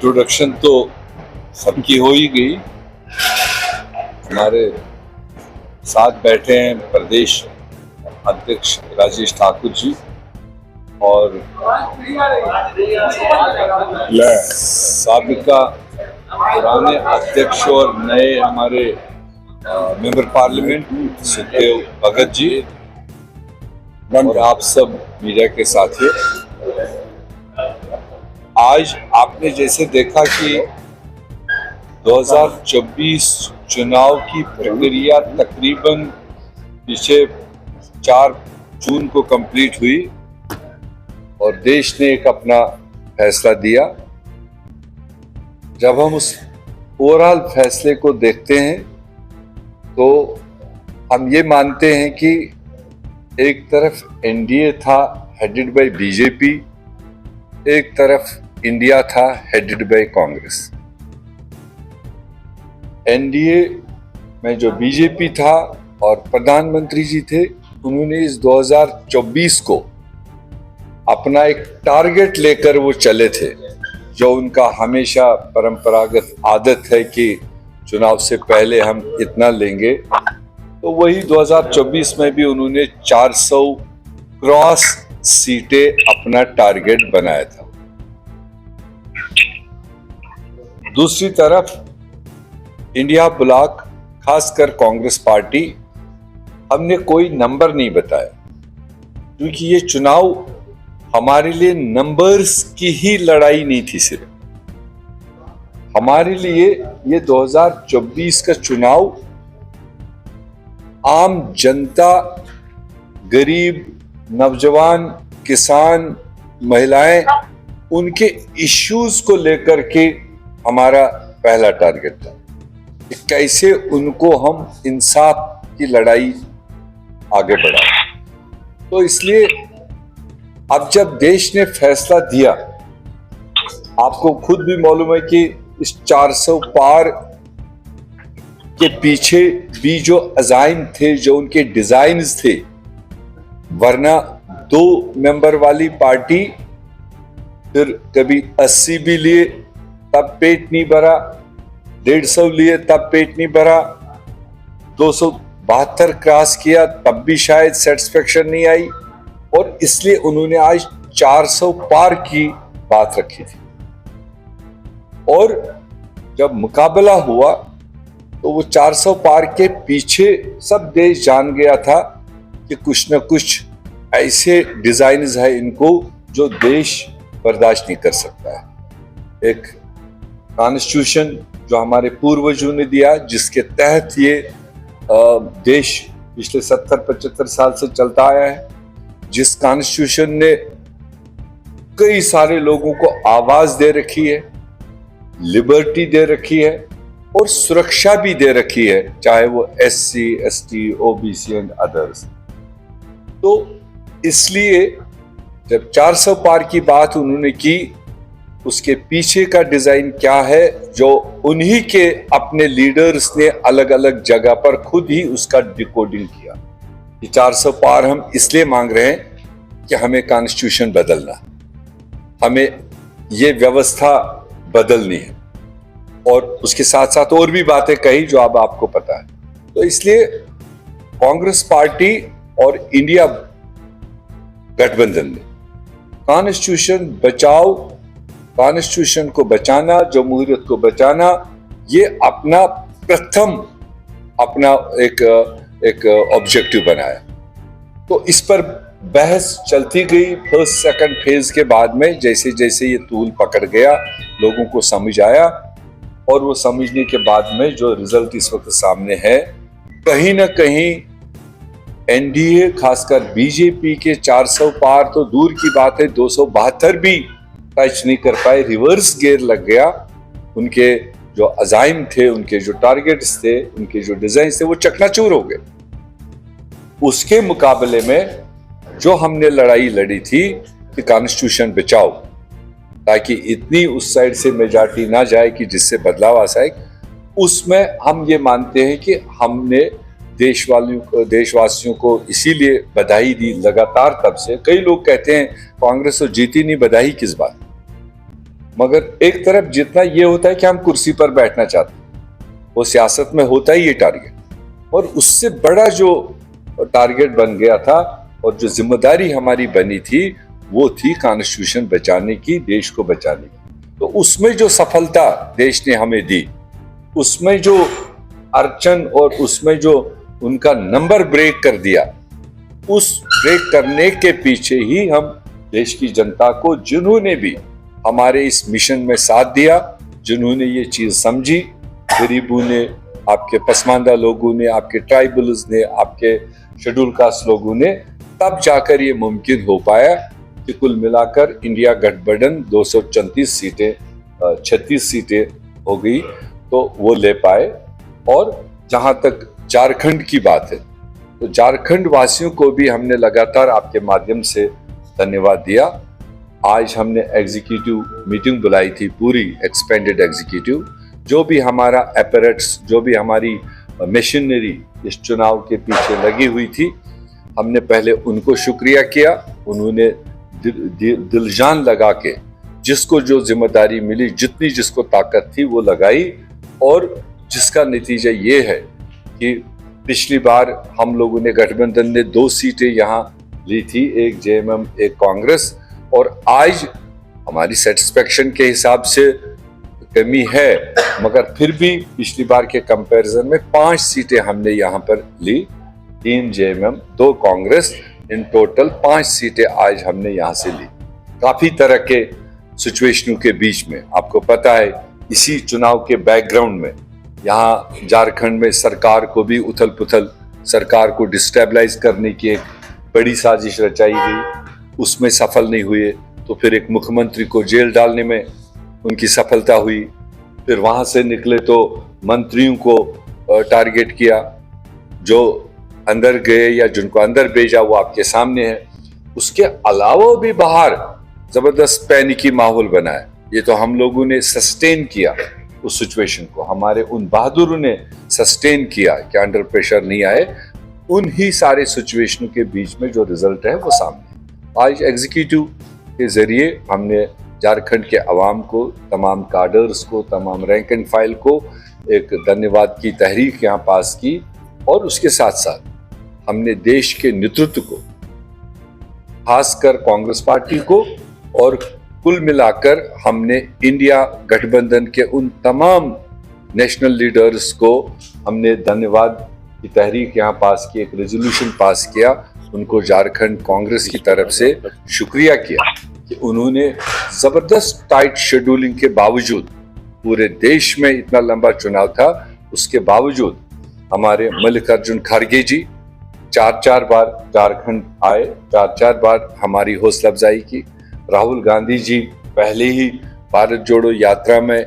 Introduction तो सबकी हो ही गई। हमारे साथ बैठे हैं प्रदेश अध्यक्ष राजेश ठाकुर जी और साबिका पुराने अध्यक्ष और नए हमारे मेंबर पार्लियामेंट सुखदेव भगत जी और आप सब मीडिया के साथियों, आज आपने जैसे देखा कि 2024 चुनाव की प्रक्रिया तकरीबन पीछे 4 जून को कंप्लीट हुई और देश ने एक अपना फैसला दिया। जब हम उस ओवरऑल फैसले को देखते हैं तो हम ये मानते हैं कि एक तरफ एनडीए था हेडेड बाय बीजेपी, एक तरफ इंडिया था हेडेड बाय कांग्रेस। एनडीए में जो बीजेपी था और प्रधानमंत्री जी थे, उन्होंने इस 2024 को अपना एक टारगेट लेकर वो चले थे, जो उनका हमेशा परंपरागत आदत है कि चुनाव से पहले हम इतना लेंगे। तो वही 2024 में भी उन्होंने 400 क्रॉस सीटें अपना टारगेट बनाया था। दूसरी तरफ इंडिया ब्लॉक, खासकर कांग्रेस पार्टी, हमने कोई नंबर नहीं बताया, क्योंकि ये चुनाव हमारे लिए नंबर्स की ही लड़ाई नहीं थी। सिर्फ हमारे लिए ये 2024 का चुनाव आम जनता, गरीब, नौजवान, किसान, महिलाएं, उनके इश्यूज को लेकर के हमारा पहला टारगेट था कि कैसे उनको हम इंसाफ की लड़ाई आगे बढ़ाएं। तो इसलिए अब जब देश ने फैसला दिया, आपको खुद भी मालूम है कि इस 400 पार के पीछे भी जो अजाइम थे, जो उनके डिजाइन्स थे, वरना 2 मेंबर वाली पार्टी फिर कभी 80 भी लिए तब पेट नहीं भरा, 150 लिए तब पेट नहीं भरा, 272 क्रॉस किया तब भी शायद सेटिस्फेक्शन नहीं आई, और इसलिए उन्होंने आज 400 पार की बात रखी थी। और जब मुकाबला हुआ तो वो 400 पार के पीछे सब देश जान गया था कि कुछ न कुछ ऐसे डिजाइन्स है इनको जो देश बर्दाश्त नहीं कर सकता है। एक कॉन्स्टिट्यूशन जो हमारे पूर्वजों ने दिया, जिसके तहत ये देश पिछले 70-75 साल से चलता आया है, जिस कॉन्स्टिट्यूशन ने कई सारे लोगों को आवाज दे रखी है, लिबर्टी दे रखी है और सुरक्षा भी दे रखी है, चाहे वो SC, ST, OBC and others. तो इसलिए जब 400 पार की बात उन्होंने की, उसके पीछे का डिजाइन क्या है, जो उन्हीं के अपने लीडर्स ने अलग अलग जगह पर खुद ही उसका डिकोडिंग किया। ये 400 पार हम इसलिए मांग रहे हैं कि हमें कॉन्स्टिट्यूशन बदलना, हमें ये व्यवस्था बदलनी है, और उसके साथ साथ और भी बातें कही जो अब आपको पता है। तो इसलिए कांग्रेस पार्टी और इंडिया गठबंधन ने कॉन्स्टिट्यूशन बचाओ, कॉन्स्टिट्यूशन को बचाना, जमहूरियत को बचाना, ये अपना प्रथम अपना एक ऑब्जेक्टिव बनाया। तो इस पर बहस चलती गई। फर्स्ट सेकंड फेज के बाद में जैसे जैसे ये तूल पकड़ गया, लोगों को समझ आया, और वो समझने के बाद में जो रिजल्ट इस वक्त सामने है, कहीं ना कहीं एनडीए, खासकर बीजेपी के 400 पार तो दूर की बात है, 272 भी टच नहीं कर पाए, रिवर्स गियर लग गया। उनके जो अजाइम थे, उनके जो टारगेट्स थे, उनके जो डिजाइन थे, वो चकनाचूर हो गए। उसके मुकाबले में जो हमने लड़ाई लड़ी थी कि कॉन्स्टिट्यूशन बचाओ, ताकि इतनी उस साइड से मेजॉरिटी ना जाए कि जिससे बदलाव आ जाए, उसमें हम ये मानते हैं कि हमने देशवासियों को इसीलिए बधाई दी लगातार। तब से कई लोग कहते हैं कांग्रेस तो जीती नहीं, बधाई किस बात। मगर एक तरफ जितना ये होता है कि हम कुर्सी पर बैठना चाहते हैं, वो सियासत में होता ही ये टारगेट, और उससे बड़ा जो टारगेट बन गया था और जो जिम्मेदारी हमारी बनी थी वो थी कॉन्स्टिट्यूशन बचाने की, देश को बचाने की। तो उसमें जो सफलता देश ने हमें दी, उसमें जो अड़चन और उसमें जो उनका नंबर ब्रेक कर दिया, उस ब्रेक करने के पीछे ही हम देश की जनता को, जिन्होंने भी हमारे इस मिशन में साथ दिया, जिन्होंने ये चीज समझी, गरीबों ने, आपके पसमानदा लोगों ने, आपके ट्राइबल्स ने, आपके शेड्यूल कास्ट लोगों ने, तब जाकर ये मुमकिन हो पाया कि कुल मिलाकर इंडिया गठबंधन 234 सीटें 36 सीटें हो गई तो वो ले पाए। और जहां तक झारखंड की बात है, तो झारखंड वासियों को भी हमने लगातार आपके माध्यम से धन्यवाद दिया। आज हमने एग्जीक्यूटिव मीटिंग बुलाई थी, पूरी एक्सपेंडेड एग्जीक्यूटिव, जो भी हमारा एपरेट्स, जो भी हमारी मशीनरी इस चुनाव के पीछे लगी हुई थी, हमने पहले उनको शुक्रिया किया। उन्होंने दिल जान लगा के जिसको जो जिम्मेदारी मिली, जितनी जिसको ताकत थी वो लगाई, और जिसका नतीजा ये है कि पिछली बार हम लोगों ने, गठबंधन ने 2 सीटें यहाँ ली थी, एक जेएमएम एक कांग्रेस, और आज हमारी सेटिस्फेक्शन के हिसाब से कमी है, मगर फिर भी पिछली बार के कंपैरिजन में 5 सीटें हमने यहाँ पर ली, 3 जेएमएम 2 कांग्रेस, इन टोटल 5 सीटें आज हमने यहाँ से ली। काफी तरह के सिचुएशनों के बीच में, आपको पता है इसी चुनाव के बैकग्राउंड में यहाँ झारखंड में सरकार को भी उथल पुथल, सरकार को डिस्टेबलाइज करने की एक बड़ी साजिश रचाई गई, उसमें सफल नहीं हुए, तो फिर एक मुख्यमंत्री को जेल डालने में उनकी सफलता हुई, फिर वहां से निकले तो मंत्रियों को टारगेट किया, जो अंदर गए या जिनको अंदर भेजा वो आपके सामने है। उसके अलावा भी बाहर जबरदस्त पैनिकी माहौल बना है। ये तो हम लोगों ने सस्टेन किया उस सिचुएशन को, हमारे उन बहादुरों ने सस्टेन किया कि अंडर प्रेशर नहीं आए। उन्हीं सारे सिचुएशन के बीच में जो रिजल्ट है वो सामने। आज एग्जीक्यूटिव के जरिए हमने झारखंड के अवाम को, तमाम कार्डर्स को, तमाम रैंक एंड फाइल को एक धन्यवाद की तहरीक यहाँ पास की, और उसके साथ साथ हमने देश के नेतृत्व को, खासकर कांग्रेस पार्टी को, और कुल मिलाकर हमने इंडिया गठबंधन के उन तमाम नेशनल लीडर्स को हमने धन्यवाद की तहरीक यहाँ पास की, एक रेजोल्यूशन पास किया, उनको झारखंड कांग्रेस की तरफ से शुक्रिया किया कि उन्होंने जबरदस्त टाइट शेड्यूलिंग के बावजूद, पूरे देश में इतना लंबा चुनाव था, उसके बावजूद हमारे मल्लिकार्जुन खड़गे जी 4 बार झारखंड आए, 4 बार हमारी हौसला अफजाई की। राहुल गांधी जी पहले ही भारत जोड़ो यात्रा में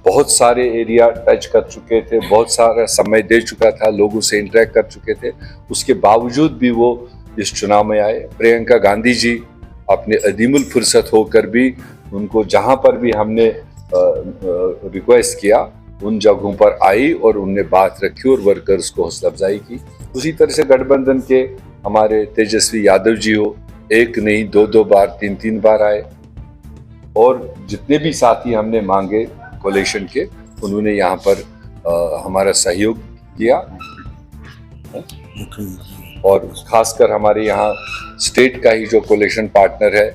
बहुत सारे एरिया टच कर चुके थे, बहुत सारा समय दे चुका था, लोगों से इंटरेक्ट कर चुके थे, उसके बावजूद भी वो इस चुनाव में आए। प्रियंका गांधी जी अपने अदीमुल फुर्सत होकर भी, उनको जहां पर भी हमने रिक्वेस्ट किया उन जगहों पर आई और उनने बात रखी और वर्कर्स को हौसला अफजाई की। उसी तरह से गठबंधन के हमारे तेजस्वी यादव जी हो, 1 नहीं 2 बार 3 बार आए, और जितने भी साथी हमने मांगे कोलेशन के, उन्होंने यहाँ पर हमारा सहयोग किया। और खासकर हमारे यहाँ स्टेट का ही जो कोलेशन पार्टनर है,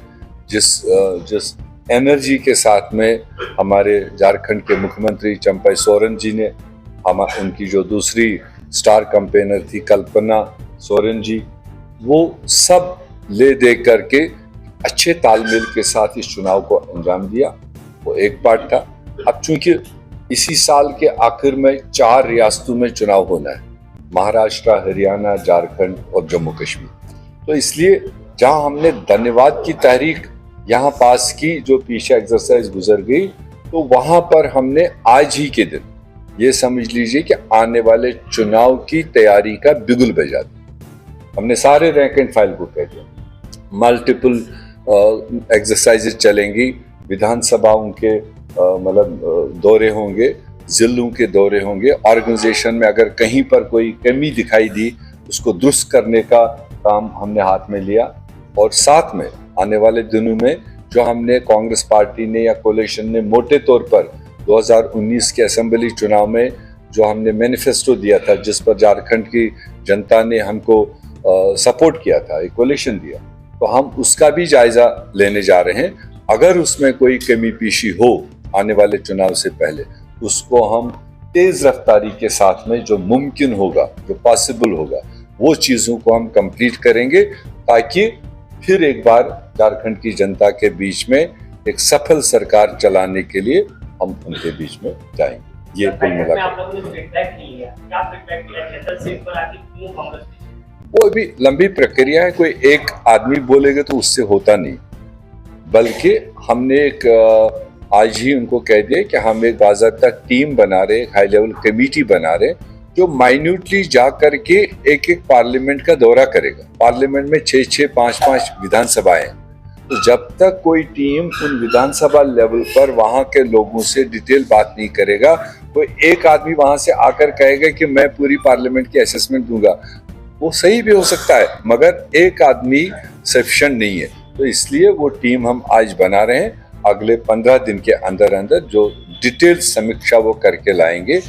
जिस एनर्जी के साथ में हमारे झारखंड के मुख्यमंत्री चंपई सोरेन जी ने, उनकी जो दूसरी स्टार कैंपेनर थी कल्पना सोरेन जी, वो सब ले दे करके अच्छे तालमेल के साथ इस चुनाव को अंजाम दिया। वो एक पार्ट था। अब चूंकि इसी साल के आखिर में 4 रियासतों में चुनाव होना है, महाराष्ट्र, हरियाणा, झारखंड और जम्मू कश्मीर, तो इसलिए जहां हमने धन्यवाद की तहरीक यहाँ पास की, जो पीछे एक्सरसाइज गुजर गई, तो वहां पर हमने आज ही के दिन ये समझ लीजिए कि आने वाले चुनाव की तैयारी का बिगुल बजा दिया। हमने सारे रैंक एंड फाइल को कह दिया, मल्टीपल एक्सरसाइजेज चलेंगी, विधानसभाओं के मतलब दौरे होंगे, जिलों के दौरे होंगे, ऑर्गेनाइजेशन में अगर कहीं पर कोई कमी दिखाई दी उसको दुरुस्त करने का काम हमने हाथ में लिया। और साथ में आने वाले दिनों में जो हमने कांग्रेस पार्टी ने या कोलिशन ने मोटे तौर पर 2019 के असेंबली चुनाव में जो हमने मैनिफेस्टो दिया था, जिस पर झारखंड की जनता ने हमको सपोर्ट किया था, एक कोलिशन दिया, तो हम उसका भी जायजा लेने जा रहे हैं। अगर उसमें कोई कमी पेशी हो आने वाले चुनाव से पहले, उसको हम तेज रफ्तारी के साथ में जो मुमकिन होगा, जो पॉसिबल होगा, वो चीजों को हम कंप्लीट करेंगे, ताकि फिर एक बार झारखंड की जनता के बीच में एक सफल सरकार चलाने के लिए हम उनके बीच में जाएंगे। ये कुल मिलाकर वो अभी लंबी प्रक्रिया है। कोई एक आदमी बोलेगा तो उससे होता नहीं, बल्कि हमने एक आज ही उनको कह दिया कि हम एक बाज़ाब्ता टीम बना रहे, एक हाई लेवल कमेटी बना रहे, जो माइन्यूटली जा करके एक एक पार्लियामेंट का दौरा करेगा। पार्लियामेंट में 6-6, 5-5 विधानसभाएं, तो जब तक कोई टीम उन विधानसभा लेवल पर वहां के लोगों से डिटेल बात नहीं करेगा, कोई एक आदमी वहां से आकर कहेगा कि मैं पूरी पार्लियामेंट की असेसमेंट दूंगा, वो सही भी हो सकता है, मगर एक आदमी सफिशिएंट नहीं है। तो इसलिए वो टीम हम आज बना रहे हैं। अगले 15 दिन के अंदर अंदर जो डिटेल समीक्षा वो करके लाएंगे,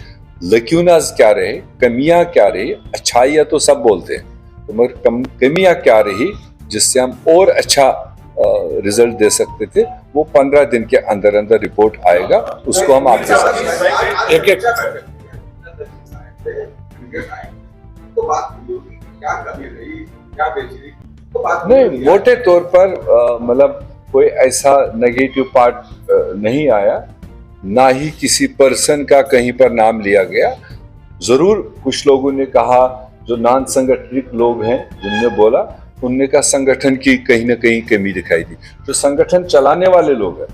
लक्यूनास क्या रहे, कमियां क्या रही, अच्छाइयां तो सब बोलते हैं, तो मगर कमियां क्या रही जिससे हम और अच्छा रिजल्ट दे सकते थे, वो 15 दिन के अंदर अंदर रिपोर्ट आएगा, उसको हम आपके साथ एक एक नहीं, मोटे तौर पर मतलब कोई ऐसा नेगेटिव पार्ट नहीं आया, ना ही किसी पर्सन का कहीं पर नाम लिया गया। जरूर कुछ लोगों ने कहा, जो नॉन संगठनिक लोग हैं जिनने बोला, उनने का संगठन की कहीं ना कहीं कमी दिखाई दी। जो संगठन चलाने वाले लोग हैं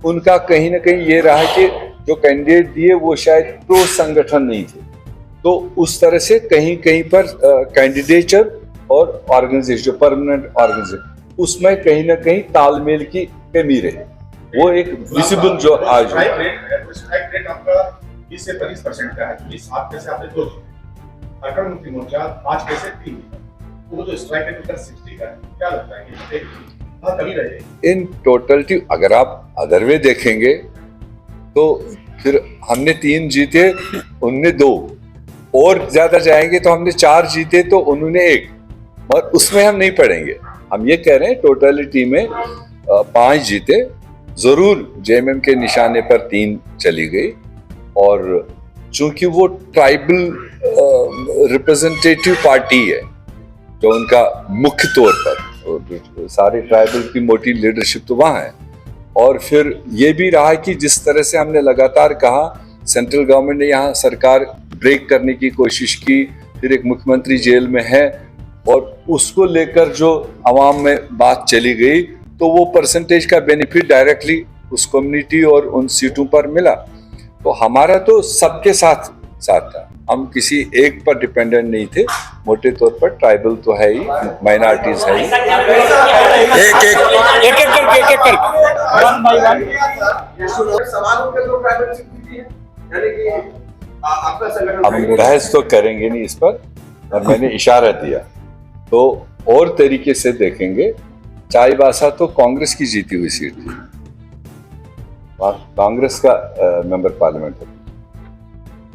उनका कहीं ना कहीं ये रहा कि जो कैंडिडेट दिए वो शायद प्रो संगठन नहीं थे, तो उस तरह से कहीं कहीं पर कैंडिडेचर और ऑर्गेनाइजेशन, जो परमानेंट ऑर्गेनाइजेशन, उसमें कहीं ना कहीं तालमेल की कमी रही। वो एक विजिबल जो आज स्ट्राइक रेट आपका 20 से 25% का है, 20 आप कैसे आपने 2 झारखंड मुक्ति मोर्चा 5 कैसे 3, वो जो स्ट्राइक रेट का 60 का है, क्या लगता है ये कमी रहेगी इन टोटलिटी? अगर आप अदर वे देखेंगे तो फिर हमने 3 जीते, उनने 2, और ज्यादा जाएंगे तो हमने 4 जीते तो उन्होंने 1, और उसमें हम नहीं पड़ेंगे। हम ये कह रहे हैं टोटलिटी में 5 जीते, जरूर जेएमएम के निशाने पर 3 चली गई, और चूंकि वो ट्राइबल रिप्रेजेंटेटिव पार्टी है, जो उनका मुख्य तौर पर सारे ट्राइबल की मोटी लीडरशिप तो वहाँ है। और फिर ये भी रहा कि जिस तरह से हमने लगातार कहा, सेंट्रल गवर्नमेंट ने यहाँ सरकार ब्रेक करने की कोशिश की, फिर एक मुख्यमंत्री जेल में है, और उसको लेकर जो आवाम में बात चली गई, तो वो परसेंटेज का बेनिफिट डायरेक्टली उस कम्युनिटी और उन सीटों पर मिला। तो हमारा तो सबके साथ था, हम किसी एक पर डिपेंडेंट नहीं थे। मोटे तौर पर ट्राइबल तो है ही, माइनॉरिटीज है ही। हम बहस तो करेंगे नहीं इस पर, और मैंने इशारा दिया, तो और तरीके से देखेंगे। चाईबासा तो कांग्रेस की जीती हुई सीट थी, कांग्रेस का मेंबर पार्लियामेंट है।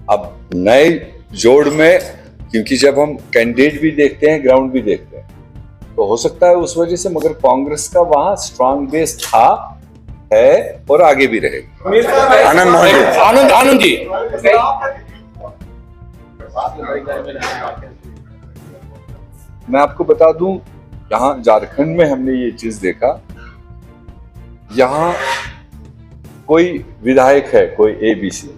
अब नए जोड़ में, क्योंकि जब हम कैंडिडेट भी देखते हैं, ग्राउंड भी देखते हैं, तो हो सकता है उस वजह से, मगर कांग्रेस का वहां स्ट्रांग बेस था, है, और आगे भी रहेगा। आनंद जी, मैं आपको बता दूं, यहाँ झारखंड में हमने ये चीज देखा, यहाँ कोई विधायक है, कोई एबीसी,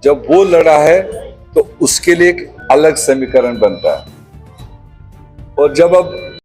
जब वो लड़ा है तो उसके लिए एक अलग समीकरण बनता है, और जब अब